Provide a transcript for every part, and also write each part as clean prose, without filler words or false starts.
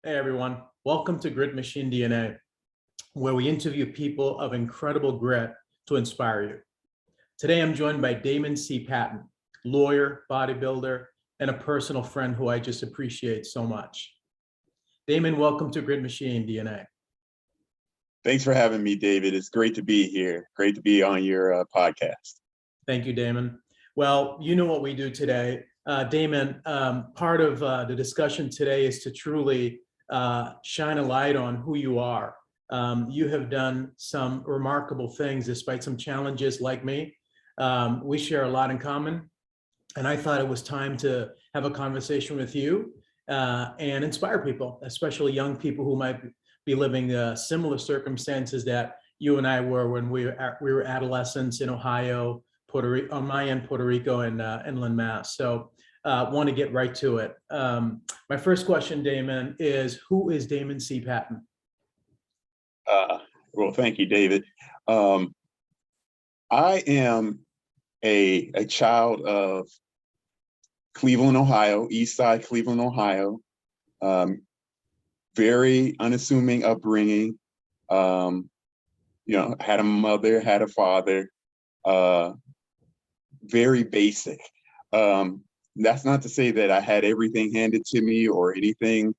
Hey everyone, welcome to Grit Machine DNA, where we interview people of incredible grit to inspire you. Today I'm joined by Damon C. Patton, lawyer, bodybuilder, and a personal friend who I just appreciate so much. Damon, welcome to Grit Machine DNA. Thanks for having me, David. It's great to be here. Great to be on your podcast. Thank you, Damon. Well, you know what we do today. Damon, part of the discussion today is to truly shine a light on who you are. You have done some remarkable things despite some challenges like me. We share a lot in common, and I thought it was time to have a conversation with you and inspire people, especially young people who might be living similar circumstances that you and I were when we were adolescents in Ohio, Puerto Rico, on my end, Puerto Rico, and inland Mass. So want to get right to it. My first question, Damon, is who is Damon C. Patton? Well, thank you, David. I am a child of Cleveland, Ohio, East Side Cleveland, Ohio. Very unassuming upbringing. Had a mother, had a father. Very basic. That's not to say that I had everything handed to me or anything,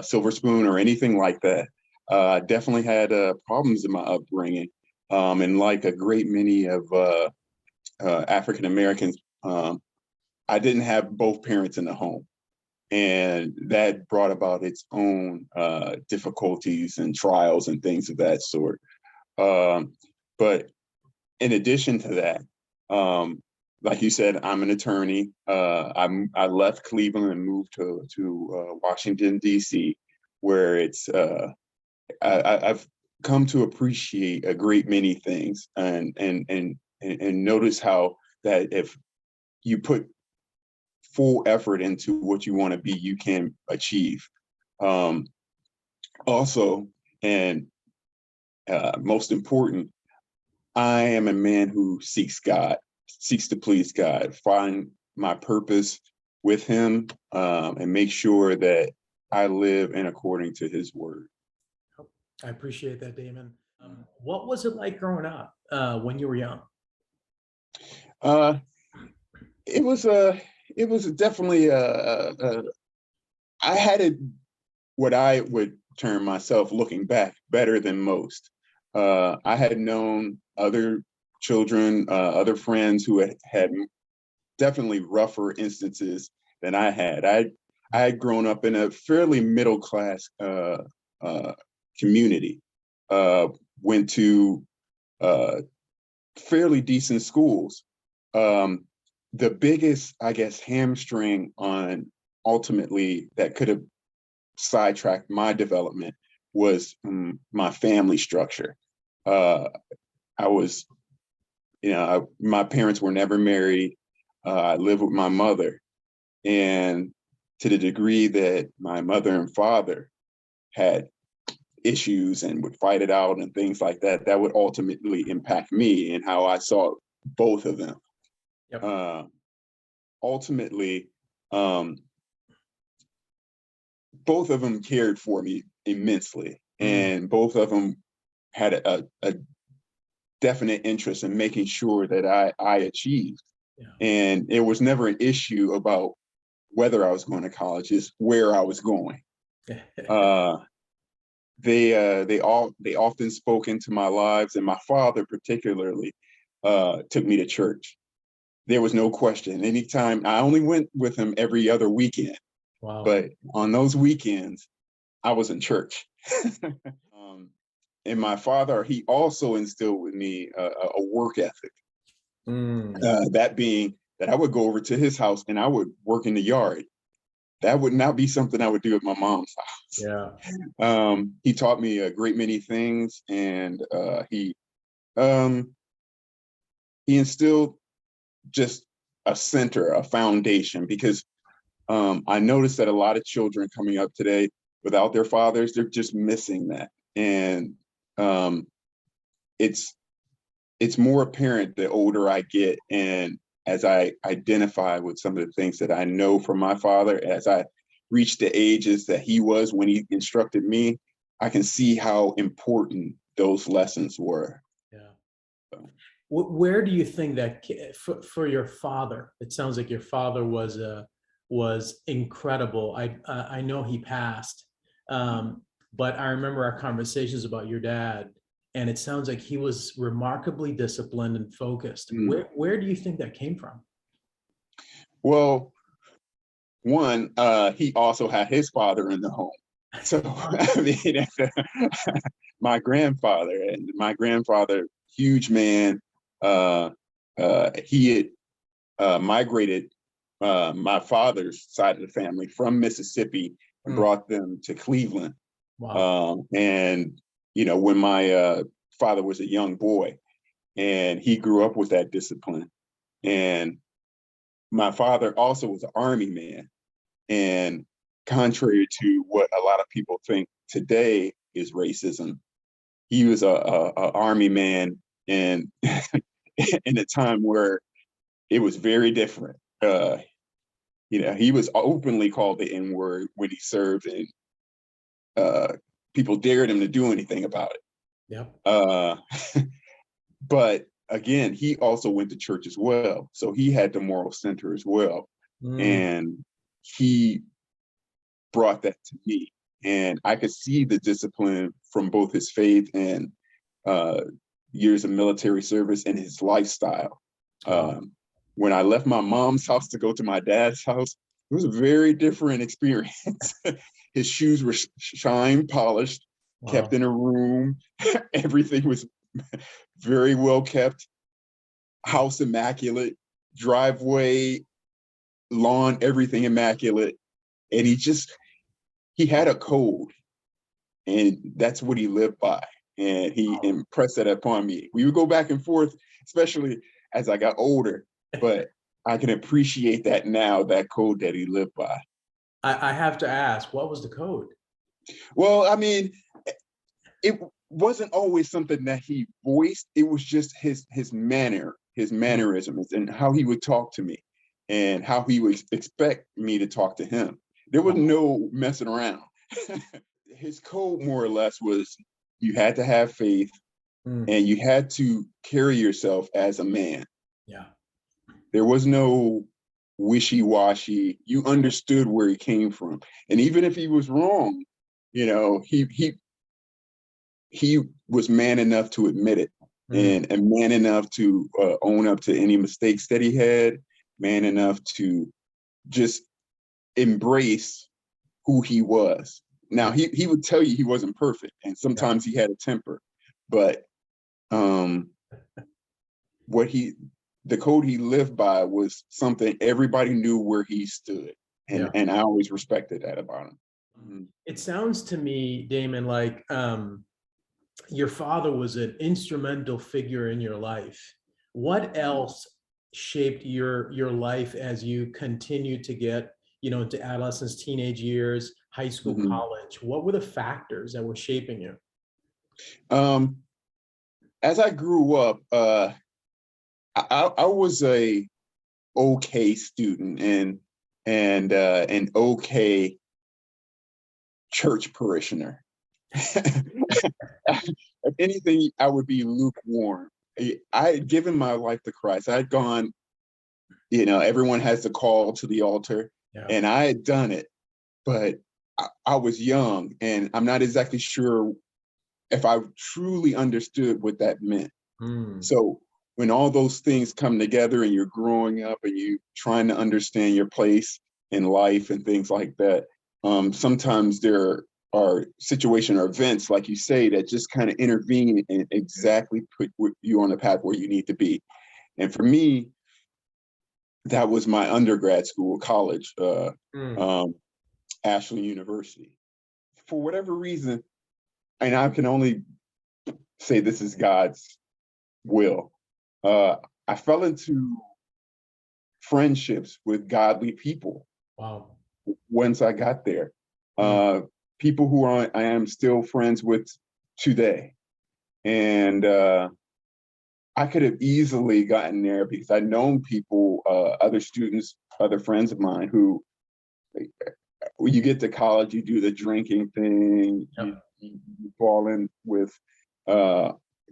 silver spoon or anything like that. I definitely had problems in my upbringing. And like a great many of African Americans, I didn't have both parents in the home. And that brought about its own difficulties and trials and things of that sort. But in addition to that, like you said, I'm an attorney. I left Cleveland and moved to Washington, D.C., where I've come to appreciate a great many things and notice how that if you put full effort into what you want to be, you can achieve. Also, and most important, I am a man who seeks God, seeks to please God, find my purpose with him, and make sure that I live in according to his word. I appreciate that, Damon. What was it like growing up when you were young? It was definitely I had what I would term myself, looking back, better than most. I had known other children, other friends who had definitely rougher instances than I had. I had grown up in a fairly middle class community. Went to fairly decent schools. The biggest, I guess, hamstring on ultimately that could have sidetracked my development was my family structure. I was, my parents were never married. I lived with my mother, and to the degree that my mother and father had issues and would fight it out and things like that, that would ultimately impact me and how I saw both of them. Yep. Ultimately, both of them cared for me immensely, and both of them had a definite interest in making sure that I achieved. Yeah. And it was never an issue about whether I was going to college, it's where I was going. They often spoke into my lives, and my father particularly took me to church. There was no question. Anytime, I only went with him every other weekend. Wow. But on those weekends, I was in church. And my father, he also instilled with me a work ethic. That being that I would go over to his house and I would work in the yard. That would not be something I would do at my mom's house. Yeah. He taught me a great many things, and he instilled just a center, a foundation, because I noticed that a lot of children coming up today without their fathers, they're just missing that. And it's more apparent the older I get, and as I identify with some of the things that I know from my father, as I reached the ages that he was when he instructed me, I can see how important those lessons were. Yeah. Where do you think that for your father? It sounds like your father was incredible. I know he passed, but I remember our conversations about your dad, and it sounds like he was remarkably disciplined and focused. Where do you think that came from? Well, one, he also had his father in the home. So I mean, my grandfather, huge man. He had migrated my father's side of the family from Mississippi and brought them to Cleveland. Wow. And when my father was a young boy, and he grew up with that discipline. And my father also was an Army man. And contrary to what a lot of people think today is racism, he was a Army man, and in a time where it was very different. He was openly called the N-word when he served, and people dared him to do anything about it. Yeah. But again, he also went to church as well, so he had the moral center as well, and he brought that to me, and I could see the discipline from both his faith and years of military service and his lifestyle. When I left my mom's house to go to my dad's house, it was a very different experience. His shoes were shine polished, kept in a room. Everything was very well kept. House immaculate, driveway, lawn, everything immaculate. And he had a code, and that's what he lived by. And he impressed that upon me. We would go back and forth, especially as I got older, but I can appreciate that now, that code that he lived by. I have to ask, what was the code? Well, I mean, it wasn't always something that he voiced. It was just his manner, his mannerisms, and how he would talk to me, and how he would expect me to talk to him. There was no messing around. His code, more or less, was you had to have faith, and you had to carry yourself as a man. Yeah. There was no wishy-washy. You understood where he came from. And even if he was wrong, he was man enough to admit it, and man enough to own up to any mistakes that he had, man enough to just embrace who he was. Now, he would tell you he wasn't perfect, and sometimes he had a temper, but the code he lived by was something everybody knew where he stood, and I always respected that about him. It sounds to me, Damon, like your father was an instrumental figure in your life. What else shaped your life as you continued to get into adolescence, teenage years, high school, college? What were the factors that were shaping you? As I grew up, I was a okay student and an okay church parishioner. If anything, I would be lukewarm. I had given my life to Christ. I had gone, everyone has the call to the altar, and I had done it, but I was young, and I'm not exactly sure if I truly understood what that meant. So when all those things come together and you're growing up and you trying to understand your place in life and things like that, sometimes there are situations or events, like you say, that just kind of intervene and exactly put you on the path where you need to be. And for me, that was my undergrad school, college, Ashland University. For whatever reason, and I can only say this is God's will, I fell into friendships with godly people. Wow. Once I got there, people who I am still friends with today. And I could have easily gotten there because I'd known people, other students, other friends of mine who when you get to college, you do the drinking thing, Yep. you fall in with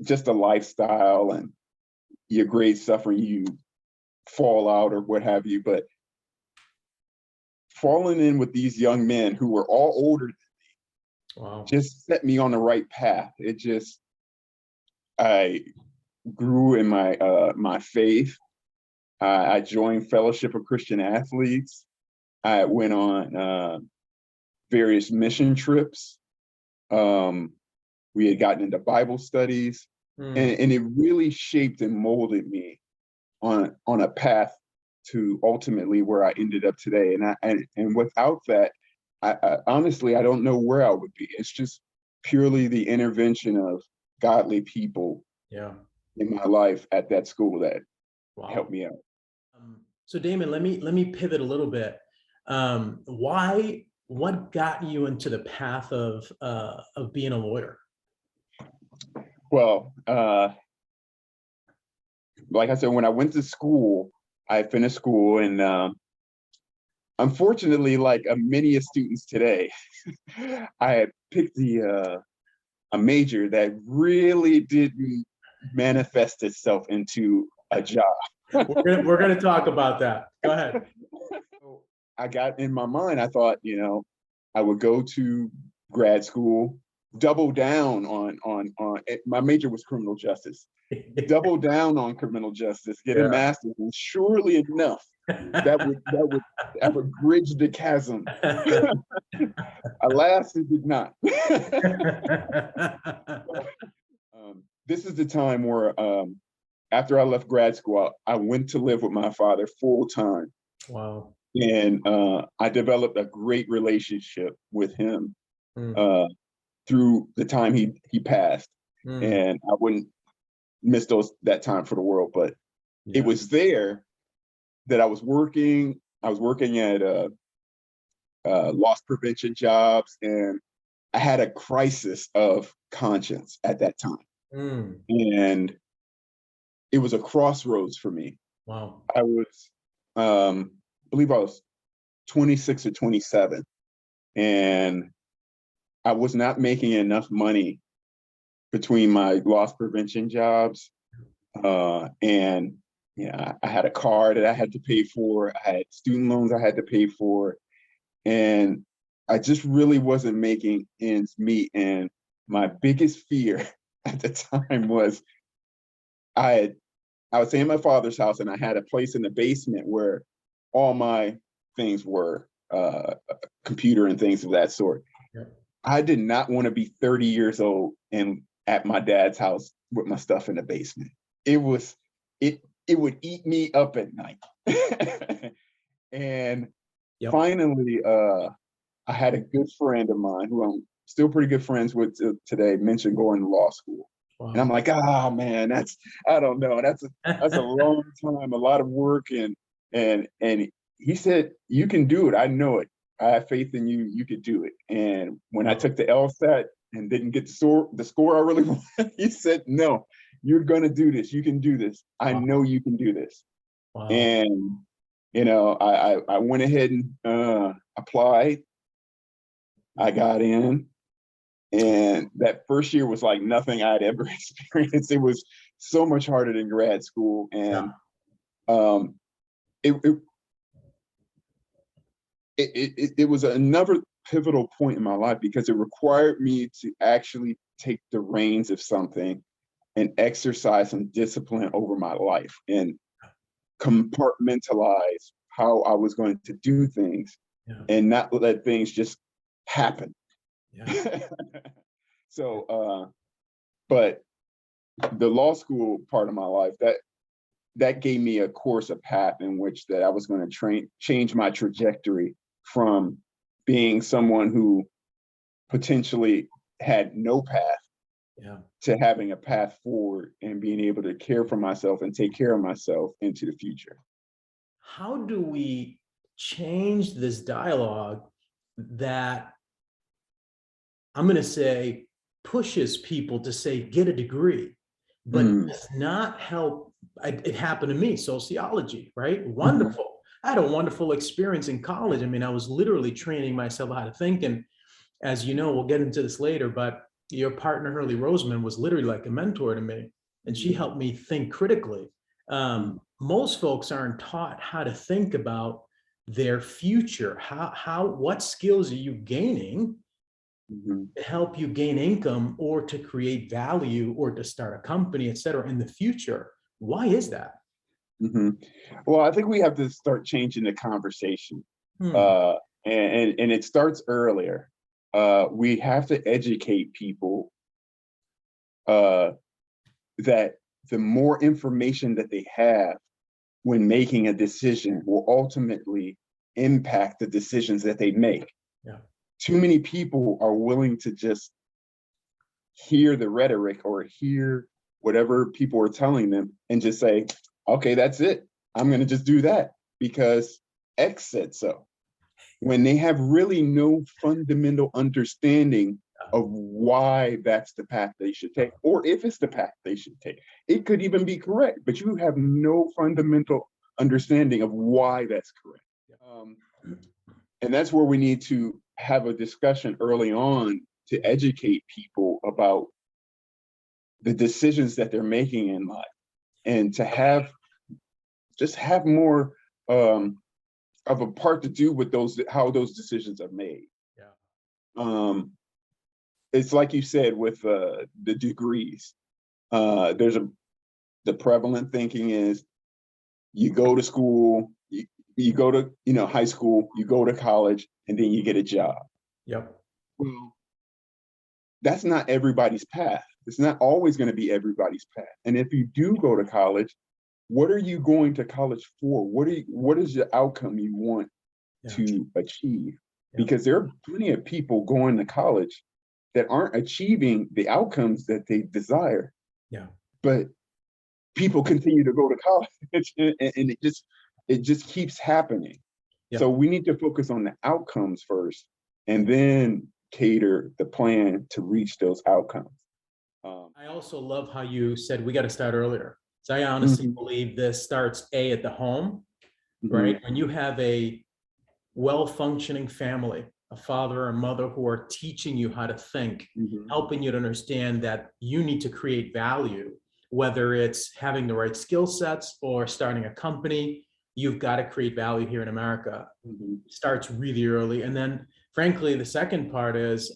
just a lifestyle, and your grades suffer, you fall out or what have you. But falling in with these young men who were all older Wow. just set me on the right path. I grew in my faith. I joined Fellowship of Christian Athletes. I went on various mission trips. We had gotten into Bible studies, and it really shaped and molded me on a path to ultimately where I ended up today. And without that, I honestly, I don't know where I would be. It's just purely the intervention of godly people in my life at that school that helped me out. So Damon, let me pivot a little bit. What got you into the path of being a lawyer? Well, like I said, when I went to school, I finished school, and unfortunately, like many students today, I had picked a major that really didn't manifest itself into a job. We're gonna talk about that. Go ahead. So I got in my mind, I thought, I would go to grad school, double down on my major was criminal justice. Double down on criminal justice, get a master's, and surely enough, that would bridge the chasm. Alas, it did not. This is the time where, after I left grad school, I went to live with my father full time. Wow. And I developed a great relationship with him through the time he passed. And I wouldn't miss that time for the world. But it was there that I was working. I was working at loss prevention jobs, and I had a crisis of conscience at that time. And it was a crossroads for me. Wow. I was, I believe I was 26 or 27, and I was not making enough money between my loss prevention jobs. And I had a car that I had to pay for. I had student loans I had to pay for. And I just really wasn't making ends meet. And my biggest fear at the time was I was staying in my father's house, and I had a place in the basement where all my things were, computer and things of that sort. I did not want to be 30 years old and at my dad's house with my stuff in the basement. It would eat me up at night. And finally, I had a good friend of mine who I'm still pretty good friends with today, mentioned going to law school. Wow. And I'm like, oh man, I don't know. That's a long time, a lot of work. And he said, you can do it. I know it. I have faith in you. You could do it. And when I took the LSAT and didn't get the score I really wanted, he said, no, you're going to do this. You can do this. I know you can do this. Wow. And, I went ahead and applied. I got in. And that first year was like nothing I'd ever experienced. It was so much harder than grad school. And it was another pivotal point in my life, because it required me to actually take the reins of something and exercise some discipline over my life and compartmentalize how I was going to do things and not let things just happen. So, but the law school part of my life, that gave me a course, a path in which that I was going to change my trajectory from being someone who potentially had no path to having a path forward and being able to care for myself and take care of myself into the future. How do we change this dialogue that, I'm going to say, pushes people to say, get a degree, but does not help? It happened to me, sociology, right? Wonderful. I had a wonderful experience in college. I mean, I was literally training myself how to think. And as you know, we'll get into this later, but your partner, Hurley Roseman, was literally like a mentor to me, and she helped me think critically. Most folks aren't taught how to think about their future. What skills are you gaining to help you gain income or to create value or to start a company, et cetera, in the future? Why is that? Well, I think we have to start changing the conversation. Hmm. And it starts earlier. We have to educate people that the more information that they have when making a decision will ultimately impact the decisions that they make. Yeah. Too many people are willing to just hear the rhetoric or hear whatever people are telling them and just say, okay, that's it. I'm going to just do that because X said so. When they have really no fundamental understanding of why that's the path they should take, or if it's the path they should take. It could even be correct, but you have no fundamental understanding of why that's correct. And that's where we need to have a discussion early on to educate people about the decisions that they're making in life, and to have more of a part to do with how those decisions are made. Yeah. It's like you said with the degrees. The prevalent thinking is you go to school, you go to high school, you go to college, and then you get a job. Yep. Well, that's not everybody's path. It's not always going to be everybody's path. And if you do go to college, what are you going to college for? What is the outcome you want to achieve? Because there are plenty of people going to college that aren't achieving the outcomes that they desire. Yeah. But people continue to go to college, and it just keeps happening. Yeah. So we need to focus on the outcomes first, and then cater the plan to reach those outcomes. I also love how you said we got to start earlier. So I honestly believe this starts at the home, right? When you have a well-functioning family, a father or mother who are teaching you how to think, helping you to understand that you need to create value, whether it's having the right skill sets or starting a company, you've got to create value here in America. Starts really early. And then frankly, the second part is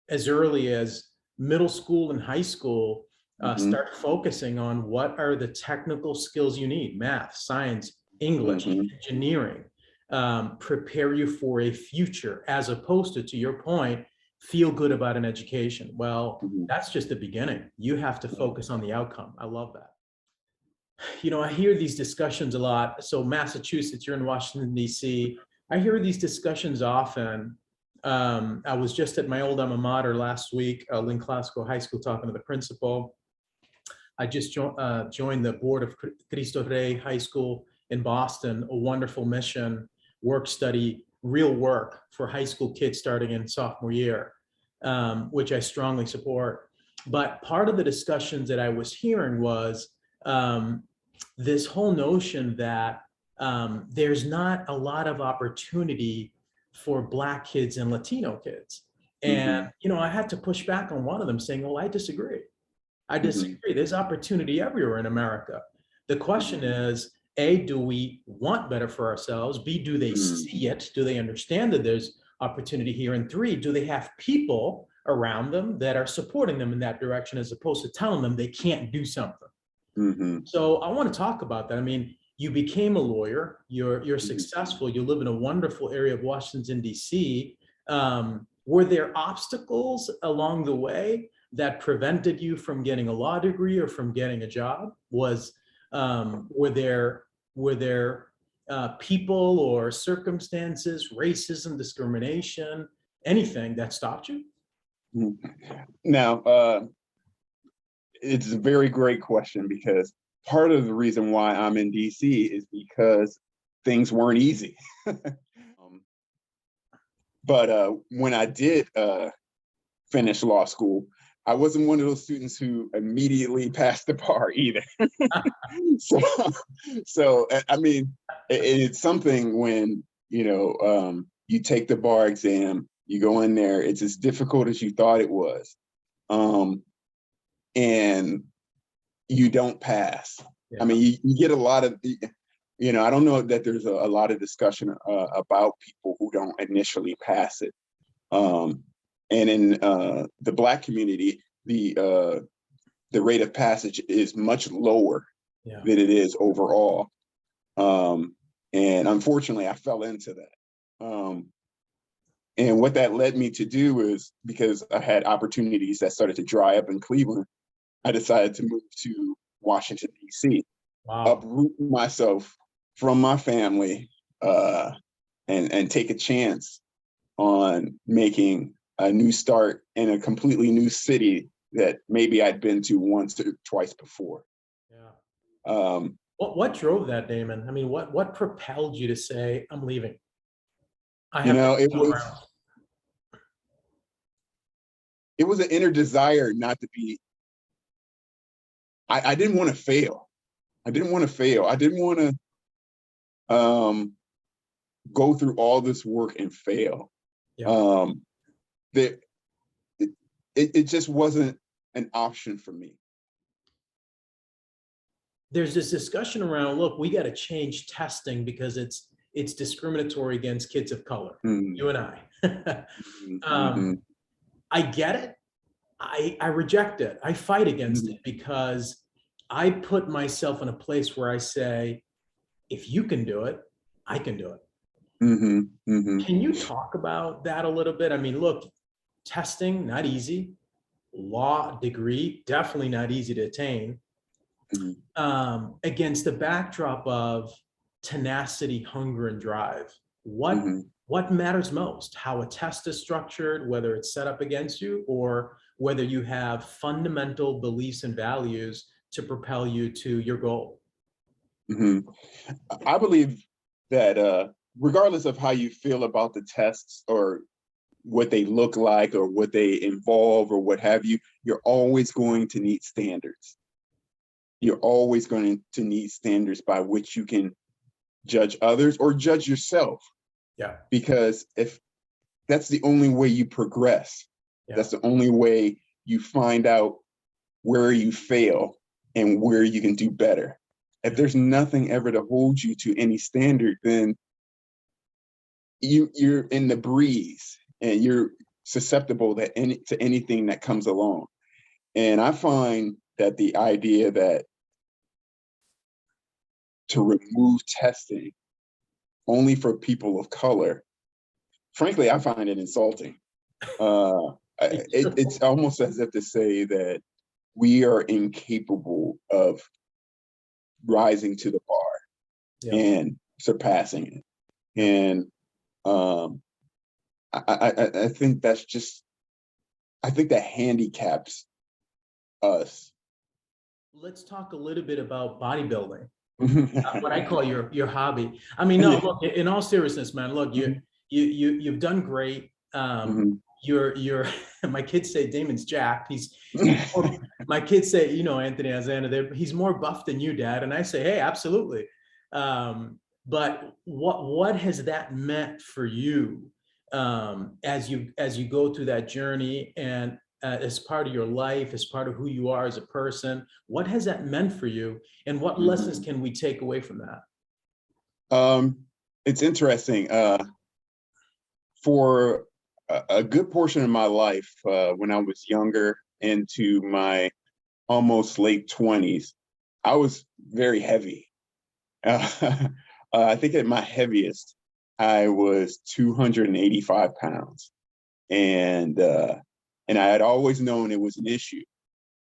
as early as middle school and high school, start focusing on what are the technical skills you need: math, science, English, engineering, prepare you for a future, as opposed to your point, feel good about an education. Well, that's just the beginning. You have to focus on the outcome. I love that. I hear these discussions a lot. So Massachusetts, you're in Washington, D.C. I hear these discussions often. I was just at my old alma mater last week, Lynn Classical High School, talking to the principal. I just joined the board of Cristo Rey High School in Boston, a wonderful mission, work study, real work for high school kids starting in sophomore year, which I strongly support. But part of the discussions that I was hearing was this whole notion that there's not a lot of opportunity for Black kids and Latino kids. And, I had to push back on one of them saying, well, I disagree. There's opportunity everywhere in America. The question is, A, do we want better for ourselves? B, do they see it? Do they understand that there's opportunity here? And 3, do they have people around them that are supporting them in that direction, as opposed to telling them they can't do something? So I want to talk about that. I mean, you became a lawyer, you're successful, you live in a wonderful area of Washington, D.C. Were there obstacles along the way that prevented you from getting a law degree or from getting a job? Were there people or circumstances, racism, discrimination, anything that stopped you? Now, it's a very great question, because part of the reason why I'm in DC is because things weren't easy. But when I did finish law school, I wasn't one of those students who immediately passed the bar either. so, I mean, it's something when, you take the bar exam, you go in there, it's as difficult as you thought it was. And you don't pass. Yeah. I mean, you get a lot of, I don't know that there's a lot of discussion about people who don't initially pass it. And in the Black community, the rate of passage is much lower than it is overall. And unfortunately, I fell into that. And what that led me to do is, because I had opportunities that started to dry up in Cleveland, I decided to move to Washington, D.C., uproot myself from my family, and take a chance on making a new start in a completely new city that maybe I'd been to once or twice before. Yeah. What drove that, Damon? I mean, what propelled you to say, I'm leaving? It was an inner desire not to be. I didn't want to fail. I didn't want to go through all this work and fail. Yeah. It just wasn't an option for me. There's this discussion around, look, we got to change testing because it's discriminatory against kids of color. You and I. I get it. I reject it. I fight against it because I put myself in a place where I say, if you can do it, I can do it. Can you talk about that a little bit? I mean, look, testing, not easy. Law degree, definitely not easy to attain. Against the backdrop of tenacity, hunger, and drive. What matters most? How a test is structured, whether it's set up against you, or whether you have fundamental beliefs and values to propel you to your goal? I believe that regardless of how you feel about the tests or what they look like or what they involve or what have you, you're always going to need standards. You're always going to need standards by which you can judge others or judge yourself. Yeah. Because if that's the only way you progress, that's the only way you find out where you fail and where you can do better. If there's nothing ever to hold you to any standard, then you're in the breeze and you're susceptible to anything that comes along. And I find that the idea that to remove testing only for people of color, frankly, I find it insulting. It's almost as if to say that we are incapable of rising to the bar and surpassing it. And I think that's just, I think that handicaps us. Let's talk a little bit about bodybuilding. What I call your hobby. I mean, no, look, in all seriousness, man, look, you've done great. You're my kids say Damon's jacked. My kids say, Anthony Alexander, he's more buff than you, Dad. And I say, hey, absolutely. But what has that meant for you as you go through that journey and as part of your life, as part of who you are as a person? What has that meant for you, and what lessons can we take away from that? It's interesting. For a good portion of my life, when I was younger, into my almost late 20s, I was very heavy. I think at my heaviest, I was 285 pounds. And I had always known it was an issue,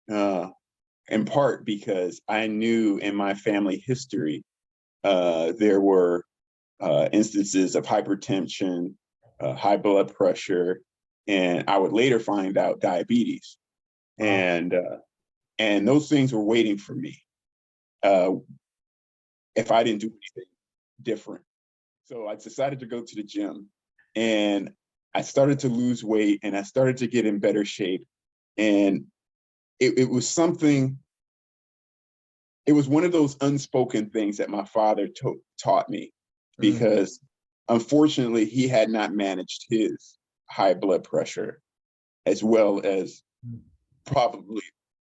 in part because I knew in my family history, there were instances of hypertension, high blood pressure, and I would later find out diabetes. And those things were waiting for me if I didn't do anything different. So I decided to go to the gym, and I started to lose weight, and I started to get in better shape. And it was something, it was one of those unspoken things that my father taught me, because unfortunately he had not managed his high blood pressure as well as probably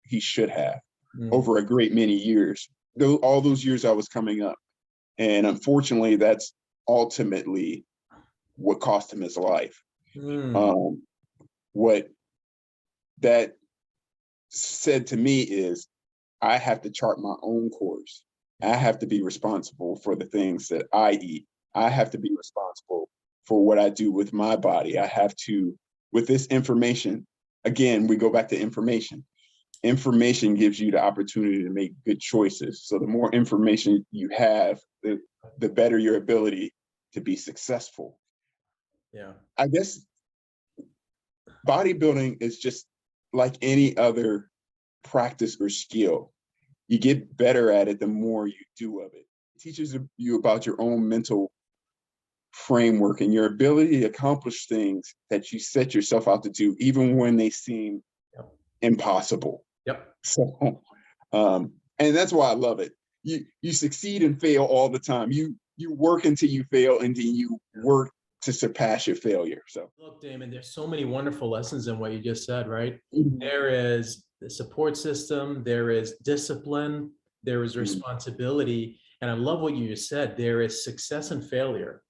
he should have over a great many years, all those years I was coming up. And unfortunately, that's ultimately what cost him his life. What that said to me is, I have to chart my own course. I have to be responsible for the things that I eat. I have to be responsible for what I do with my body. I have to, with this information, again, we go back to information. Information gives you the opportunity to make good choices. So the more information you have, the better your ability to be successful. Yeah. I guess bodybuilding is just like any other practice or skill. You get better at it the more you do of it. It teaches you about your own mental framework and your ability to accomplish things that you set yourself out to do, even when they seem impossible. Yep. So, and that's why I love it. You succeed and fail all the time. You work until you fail, and then you work to surpass your failure. So look, Damon, there's so many wonderful lessons in what you just said, right? There is the support system, there is discipline, there is responsibility. And I love what you just said. There is success and failure.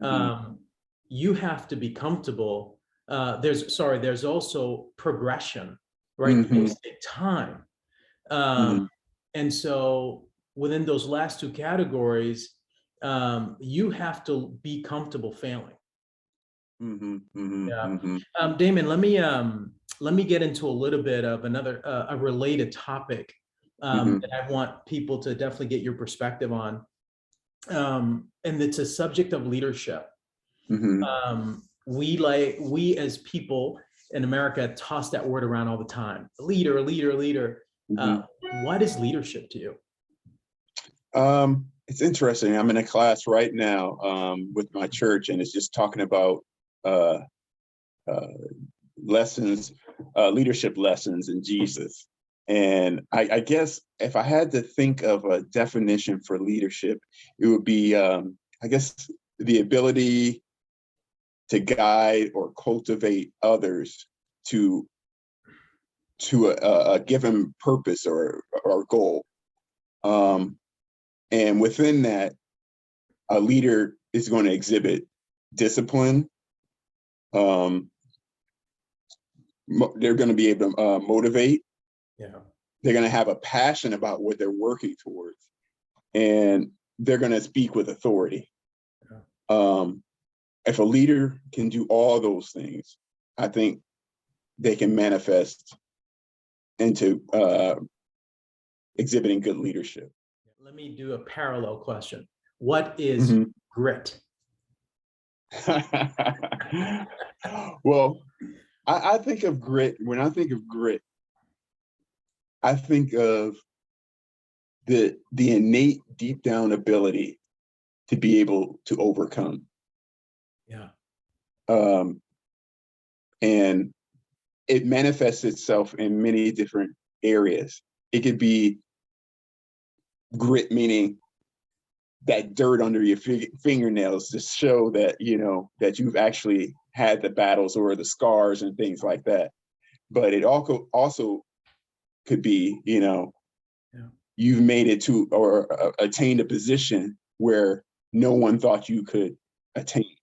You have to be comfortable. There's also progression, right? Things take time. And so within those last two categories, you have to be comfortable failing. Damon, let me get into a little bit of another a related topic that I want people to definitely get your perspective on, and it's a subject of leadership. We as people in America toss that word around all the time. Leader, leader, leader. What is leadership to you? It's interesting. I'm in a class right now with my church, and it's just talking about lessons, leadership lessons in Jesus. And I guess if I had to think of a definition for leadership, it would be, I guess, the ability to guide or cultivate others to a given purpose or goal. And within that, a leader is going to exhibit discipline. They're going to be able to motivate. They're going to have a passion about what they're working towards, and they're going to speak with authority. If a leader can do all those things, I think they can manifest into exhibiting good leadership. Let me do a parallel question. What is grit? Well, I think of grit. When I think of grit, I think of the innate deep down ability to be able to overcome. And it manifests itself in many different areas. It could be grit, meaning that dirt under your fingernails to show that, that you've actually had the battles or the scars and things like that. But it also could be, you've made it to or attained a position where no one thought you could attain.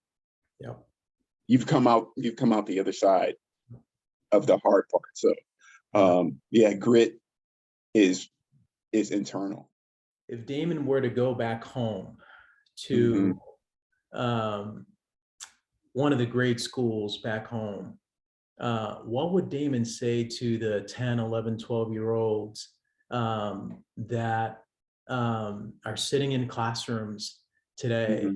You've come out the other side of the hard part. So grit is internal. If Damon were to go back home to one of the great schools back home, what would Damon say to the 10, 11, 12-year-olds that are sitting in classrooms today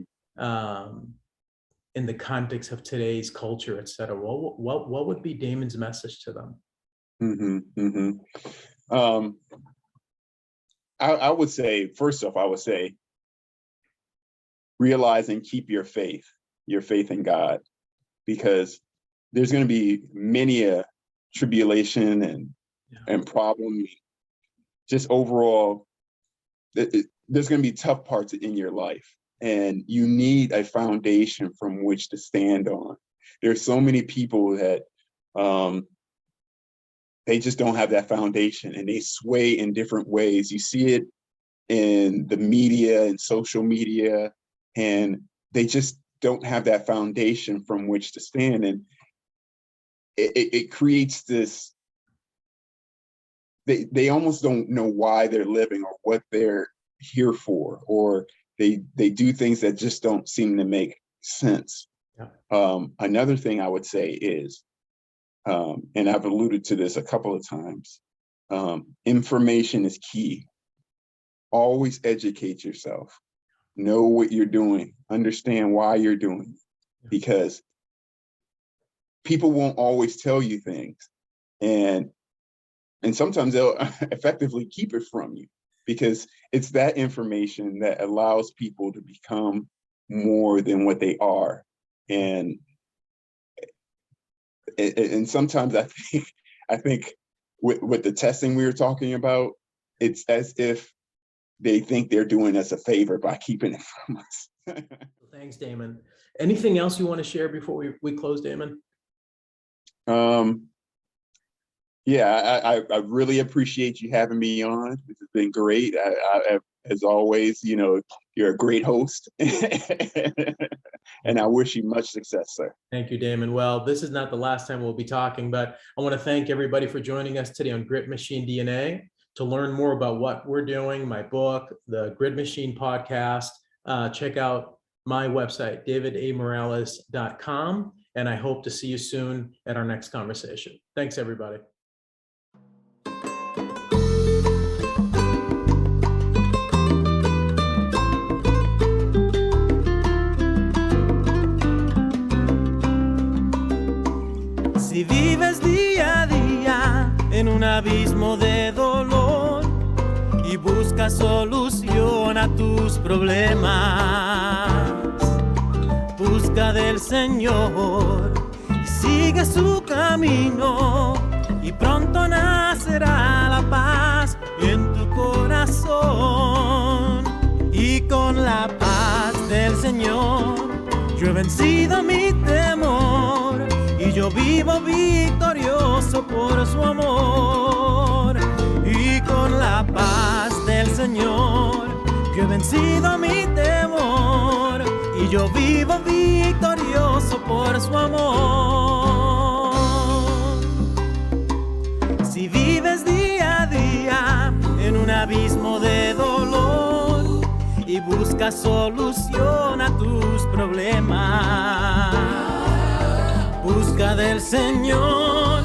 in the context of today's culture, et cetera? What would be Damon's message to them? I would say, first off, realize and keep your faith in God, because there's going to be many a tribulation and problem. Just overall, there's going to be tough parts in your life, and you need a foundation from which to stand on. There's so many people that they just don't have that foundation, and they sway in different ways. You see it in the media and social media, and they just don't have that foundation from which to stand. And it creates this, they almost don't know why they're living or what they're here for, or they do things that just don't seem to make sense. Yeah. Another thing I would say is, and I've alluded to this a couple of times, information is key. Always educate yourself. Know what you're doing. Understand why you're doing it. Because people won't always tell you things. And sometimes they'll effectively keep it from you, because it's that information that allows people to become more than what they are. And sometimes I think with the testing we were talking about, it's as if they think they're doing us a favor by keeping it from us. Thanks, Damon. Anything else you want to share before we close, Damon? Yeah, I really appreciate you having me on. This has been great. I as always, you're a great host. And I wish you much success, sir. Thank you, Damon. Well, this is not the last time we'll be talking, but I want to thank everybody for joining us today on Grit Machine DNA. To learn more about what we're doing, my book, the Grit Machine podcast, check out my website, davidamorales.com. And I hope to see you soon at our next conversation. Thanks, everybody. Si vives día a día en un abismo de dolor y buscas solución a tus problemas, busca del Señor y sigue su camino, y pronto nacerá la paz en tu corazón. Y con la paz del Señor yo he vencido mi temor, y yo vivo victorioso por su amor. Y con la paz del Señor yo he vencido mi temor, y yo vivo victorioso por su amor. Si vives día a día en un abismo de dolor y buscas solución a tus problemas, busca del Señor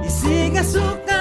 y sigue su camino.